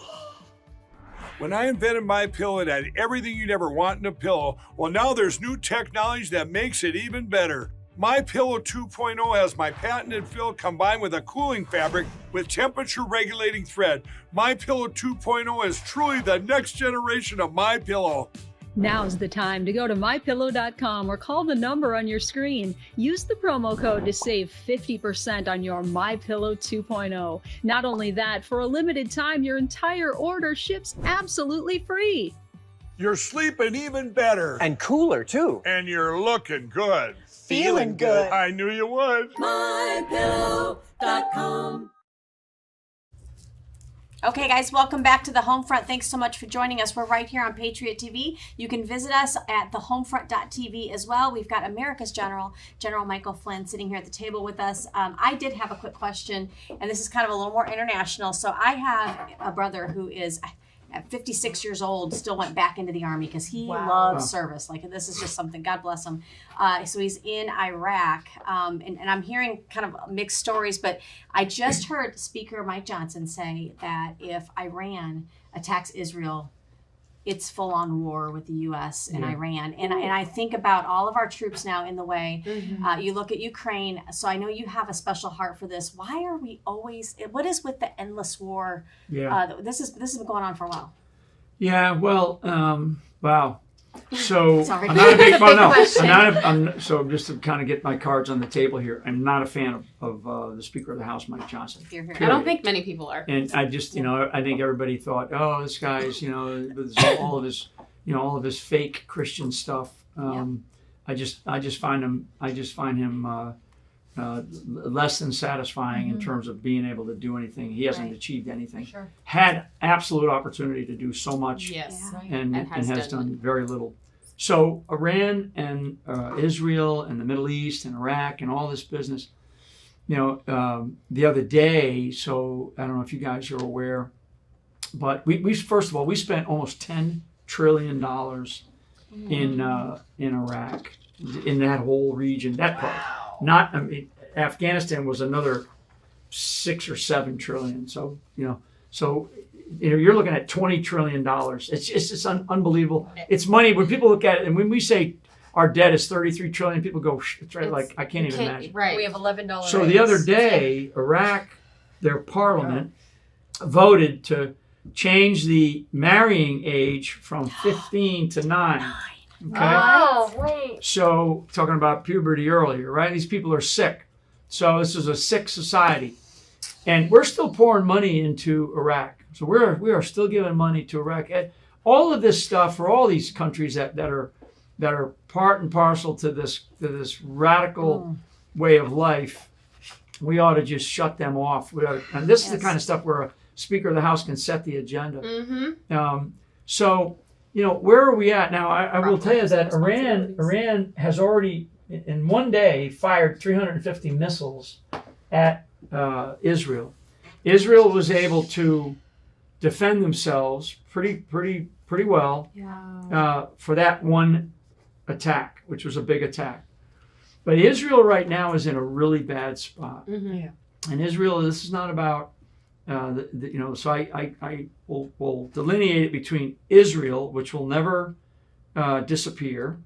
When I invented My Pillow, it had everything you'd ever want in a pillow. Well, now there's new technology that makes it even better. My Pillow 2.0 has my patented fill combined with a cooling fabric with temperature regulating thread. My Pillow 2.0 is truly the next generation of My Pillow. Now's the time to go to mypillow.com or call the number on your screen. Use the promo code to save 50% on your MyPillow 2.0. Not only that, for a limited time, your entire order ships absolutely free. You're sleeping even better. And cooler, too. And you're looking good. Feeling good. I knew you would. Okay, guys, welcome back to the Homefront. Thanks so much for joining us. We're right here on Patriot TV. You can visit us at thehomefront.tv as well. We've got America's General Michael Flynn, sitting here at the table with us. I did have a quick question, and this is kind of a little more international. So I have a brother who is at 56 years old, still went back into the Army because he loves service. Like, this is just something, God bless him. So he's in Iraq, and I'm hearing kind of mixed stories, but I just heard Speaker Mike Johnson say that if Iran attacks Israel, it's full-on war with the U.S. and Iran. And I think about all of our troops now in the way. You look at Ukraine, so I know you have a special heart for this. Why are we always, what is with the endless war? This has been going on for a while. Yeah, well, wow. So Sorry. I'm not a big, well, no, Question. so just to kind of get my cards on the table here, I'm not a fan of the Speaker of the House, Mike Johnson. Here. I don't think many people are. And I just, I think everybody thought, oh, this guy's, with all of his fake Christian stuff. I just find him less than satisfying in terms of being able to do anything. He hasn't achieved anything. Sure. Had absolute opportunity to do so much, and has done very little. So Iran and Israel and the Middle East and Iraq and all this business. The other day, so I don't know if you guys are aware, but we first of all, we spent almost $10 trillion in Iraq, in that whole region, that part. Afghanistan was another 6 or 7 trillion. So you're looking at $20 trillion. It's unbelievable. It's money. When people look at it, and when we say our debt is 33 trillion, people go, I can't even imagine. Right. We have $11. So the other day, Iraq, their parliament voted to change the marrying age from 15 to 9. Okay. Oh, wait. So talking about puberty earlier, right? These people are sick. So this is a sick society. And we're still pouring money into Iraq. So we are still giving money to Iraq. All of this stuff for all these countries that are part and parcel to this radical way of life, we ought to just shut them off. And this is the kind of stuff where a Speaker of the House can set the agenda. Where are we at now? I will tell you that Iran has already, in one day, fired 350 missiles at Israel. Israel was able to defend themselves pretty well for that one attack, which was a big attack. But Israel right now is in a really bad spot. And Israel, this is not about. So I will delineate it between Israel, which will never disappear,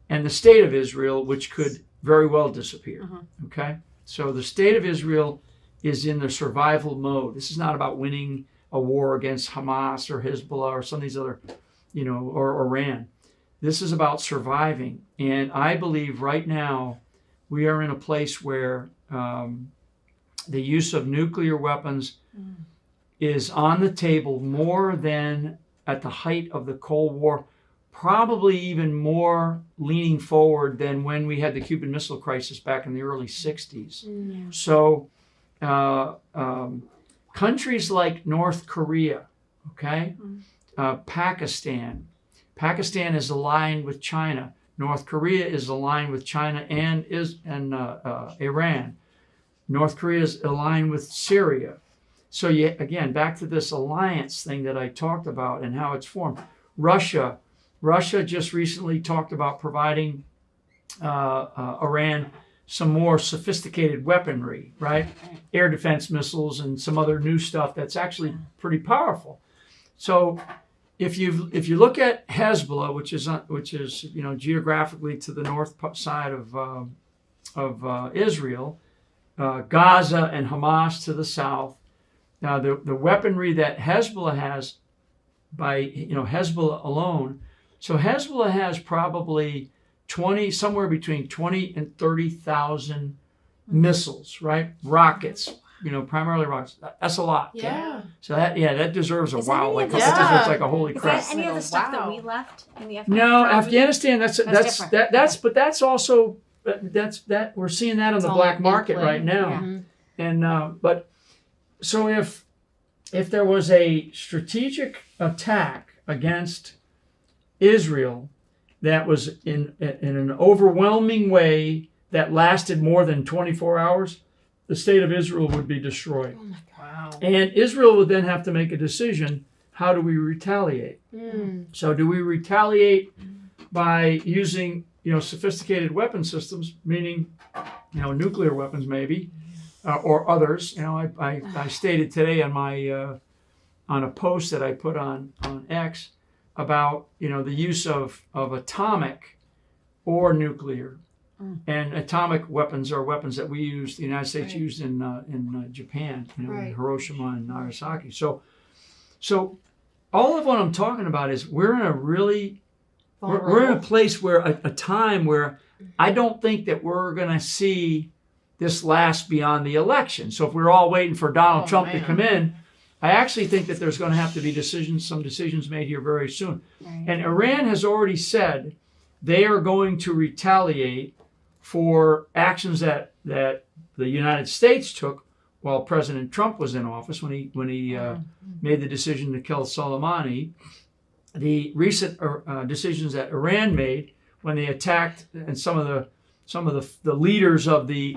and the state of Israel, which could very well disappear. Okay? So the state of Israel is in the survival mode. This is not about winning a war against Hamas or Hezbollah or some of these other, or Iran. This is about surviving. And I believe right now we are in a place where the use of nuclear weapons is on the table more than at the height of the Cold War, probably even more leaning forward than when we had the Cuban Missile Crisis back in the early 60s. So countries like North Korea, Pakistan is aligned with China. North Korea is aligned with China and Iran. North Korea is aligned with Syria. So again, back to this alliance thing that I talked about and how it's formed. Russia just recently talked about providing Iran some more sophisticated weaponry, right? Air defense missiles and some other new stuff that's actually pretty powerful. So if you look at Hezbollah, which is geographically to the north side of Israel, Gaza and Hamas to the south. Now, the weaponry that Hezbollah has by Hezbollah alone, so Hezbollah has probably somewhere between 20 and 30,000 missiles, right? Rockets, primarily rockets. That's a lot. Yeah. So that deserves a wow. That deserves like a holy crap. Is that any of the stuff that we left in the Afghanistan? No, Afghanistan. That's also we're seeing that on the black market right now. And but so if if there was a strategic attack against Israel that was in an overwhelming way that lasted more than 24 hours, the state of Israel would be destroyed. Oh my God. Wow. And Israel would then have to make a decision, how do we retaliate? Mm. So do we retaliate by using, sophisticated weapon systems, meaning, nuclear weapons maybe, or others? I stated today on my on a post that I put on X about the use of atomic or nuclear. And atomic weapons are weapons that we used, the United States used in Japan, in Hiroshima and Nagasaki. So all of what I'm talking about is we're in a really, we're in a place where a time where I don't think that we're going to see this last beyond the election. So if we're all waiting for Donald Trump to come in, I actually think that there's going to have to be some decisions made here very soon. Right. And Iran has already said they are going to retaliate for actions that the United States took while President Trump was in office when he made the decision to kill Soleimani. The recent decisions that Iran made when they attacked and some of the leaders of the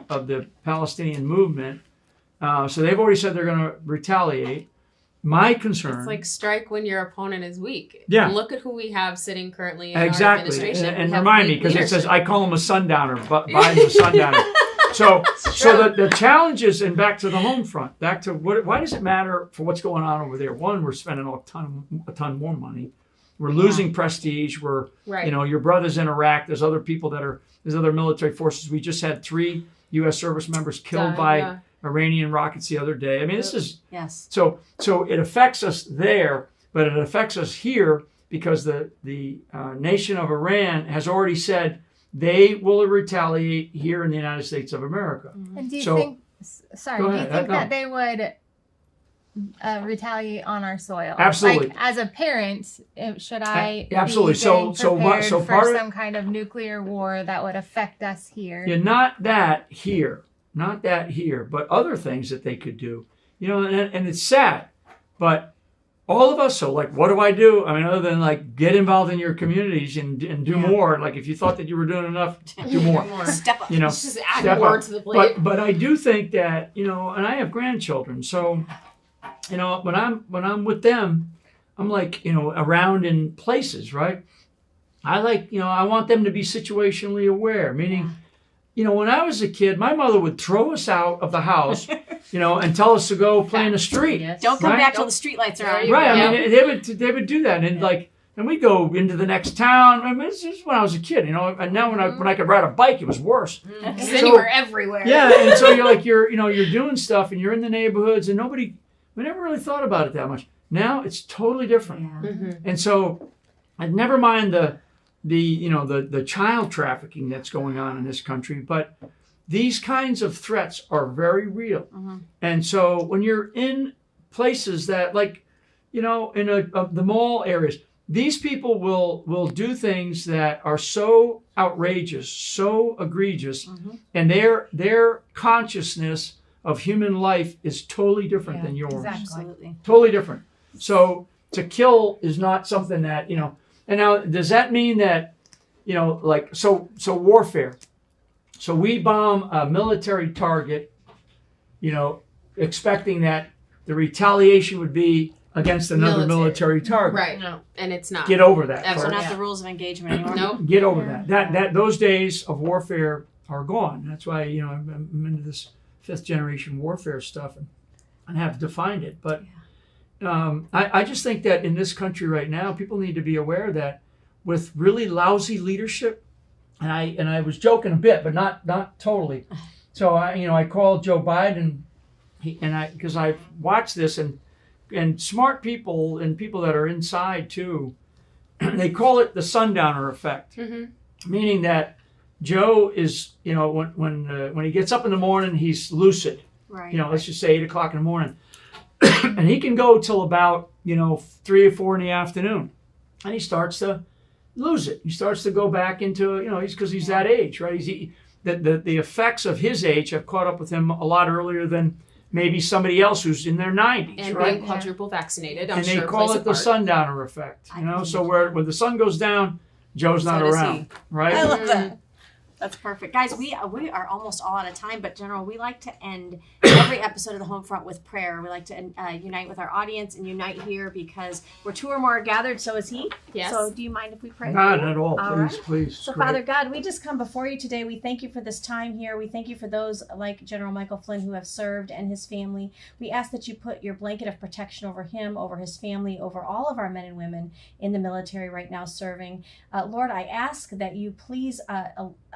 Palestinian movement. So they've already said they're going to retaliate. My concern. It's like strike when your opponent is weak. Yeah. Look at who we have sitting currently in our Exactly. administration. And We have remind me, weak because it leadership. says, I call him a sundowner, Biden's a sundowner. So the challenges, and back to the home front, back to why does it matter for what's going on over there? One, we're spending a ton more money. We're losing prestige. We're, your brother's in Iraq. There's other people there's other military forces. We just had 3 U.S. service members killed by Iranian rockets the other day. I mean, this is so it affects us there, but it affects us here because the nation of Iran has already said they will retaliate here in the United States of America. And do you So- think? Sorry, Go do you ahead. think No. that they would retaliate on our soil? Absolutely. Like, as a parent, should I Absolutely. be So prepared so for part of it- some kind of nuclear war that would affect us here? Yeah, not that here, but other things that they could do. And it's sad, but all of us. So, like, what do I do? I mean, other than like get involved in your communities and do more. Like, if you thought that you were doing enough, do more. Step up. Just add Step more up. to the plate. But I do think that and I have grandchildren, so when I'm with them, I'm like around in places, right? I want them to be situationally aware, meaning. When I was a kid, my mother would throw us out of the house, and tell us to go play in the street. Yes. Don't come Right? back till the streetlights are on. Right. I mean, they would do that, and we'd go into the next town. I mean, this is when I was a kid, And now when I could ride a bike, it was worse. Because then you were everywhere. Yeah, and so you're like you're doing stuff, and you're in the neighborhoods, and we never really thought about it that much. Now it's totally different, and so I'd never mind the child trafficking that's going on in this country, but these kinds of threats are very real. And so when you're in places that in the mall areas, these people will do things that are so outrageous, so egregious, and their consciousness of human life is totally different than yours. Exactly. Absolutely. Totally different. So to kill is not something that, and now does that mean that, so warfare. So we bomb a military target, expecting that the retaliation would be against another military target. Right. No. And it's not. Get over that. Ever. So folks. not the rules of engagement anymore. Nope. Get over that. That those days of warfare are gone. That's why I'm into this 5th generation warfare stuff and have defined it. But I just think that in this country right now, people need to be aware that with really lousy leadership, and I was joking a bit, but not totally. So I called Joe Biden, because I've watched this and smart people and people that are inside too, they call it the sundowner effect, meaning that Joe is when he gets up in the morning, he's lucid. Right. Let's just say 8:00 in the morning. And he can go till about 3 or 4 in the afternoon, and he starts to lose it. He starts to go back into because he's that age, right? The effects of his age have caught up with him a lot earlier than maybe somebody else who's in their 90s, And right? being quadruple vaccinated, I'm And they sure call plays it a the part. sundowner effect, you know. So where when the sun goes down, Joe's not does around, he. right? I love that. That's perfect. Guys, we are almost all out of time, but General, we like to end every episode of the Home Front with prayer. We like to unite with our audience and unite here because we're two or more gathered, so is he. Yes. So do you mind if we pray? Not at all. All Please, right. please. So, Great. Father God, we just come before you today. We thank you for this time here. We thank you for those like General Michael Flynn who have served and his family. We ask that you put your blanket of protection over him, over his family, over all of our men and women in the military right now serving. Lord, I ask that you please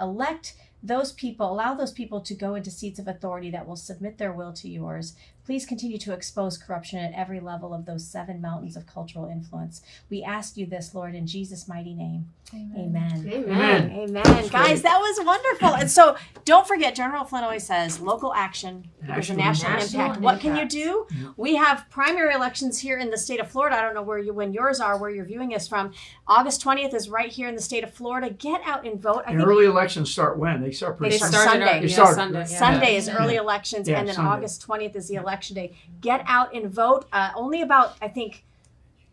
elect those people, allow those people to go into seats of authority that will submit their will to yours. Please continue to expose corruption at every level of those 7 mountains of cultural influence. We ask you this, Lord, in Jesus' mighty name. Amen. Amen. Amen. Guys, that was wonderful. And so don't forget, General Flynn always says, local action equals a national impact. What can you do? We have primary elections here in the state of Florida. I don't know when yours are, where you're viewing us from. August 20th is right here in the state of Florida. Get out and vote. And early elections start when? They start pretty They soon. start Sunday. Yeah, started. Sunday. Yeah. Sunday is early elections, Yeah, and then Sunday. August 20th is the election day. Get out and vote. Only about, I think,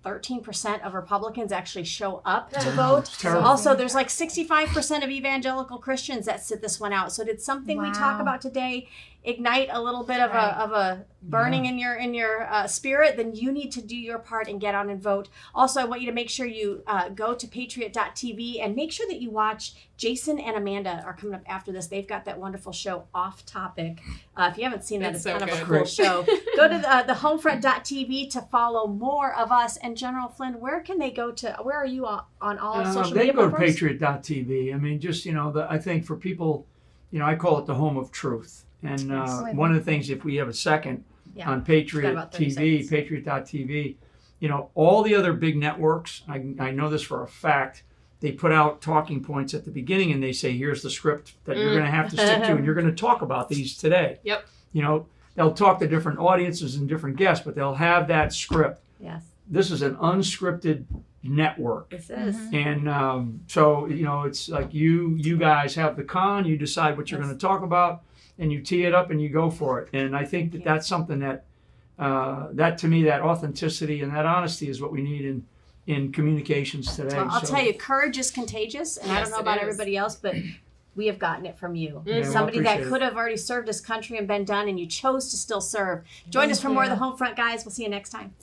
13% of Republicans actually show up to vote. It's terrible. Also, there's like 65% of evangelical Christians that sit this one out. So did something we talk about today ignite a little bit of a burning in your spirit? Then you need to do your part and get out and vote. Also, I want you to make sure you go to patriot.tv and make sure that you watch. Jason and Amanda are coming up after this. They've got that wonderful show, Off Topic. If you haven't seen that, it's so kind of a good. cool Great. show. Go to the homefront.tv to follow more of us. And General Flynn, where can they go to? Where are you on all social They media go to platforms? patriot.tv. I mean, just, I think for people, I call it the home of truth. And one of the things, if we have a second, on Patriot about 30 TV, seconds. patriot.tv, all the other big networks, I know this for a fact, they put out talking points at the beginning and they say, here's the script that you're going to have to stick to, and you're going to talk about these today. Yep. They'll talk to different audiences and different guests, but they'll have that script. Yes, This is an unscripted network. this is. And so, it's like you guys have the con, you decide what you're going to talk about, and you tee it up and you go for it. And I think that that's something that, to me, that authenticity and that honesty is what we need in communications today. Well, I'll So, tell you, courage is contagious, and I Yes, don't know it about is. everybody else, but we have gotten it from you. Yeah, well, Somebody that appreciate it. could have already served this country and been done, and you chose to still serve. Join us for more of the Home Front, guys. We'll see you next time.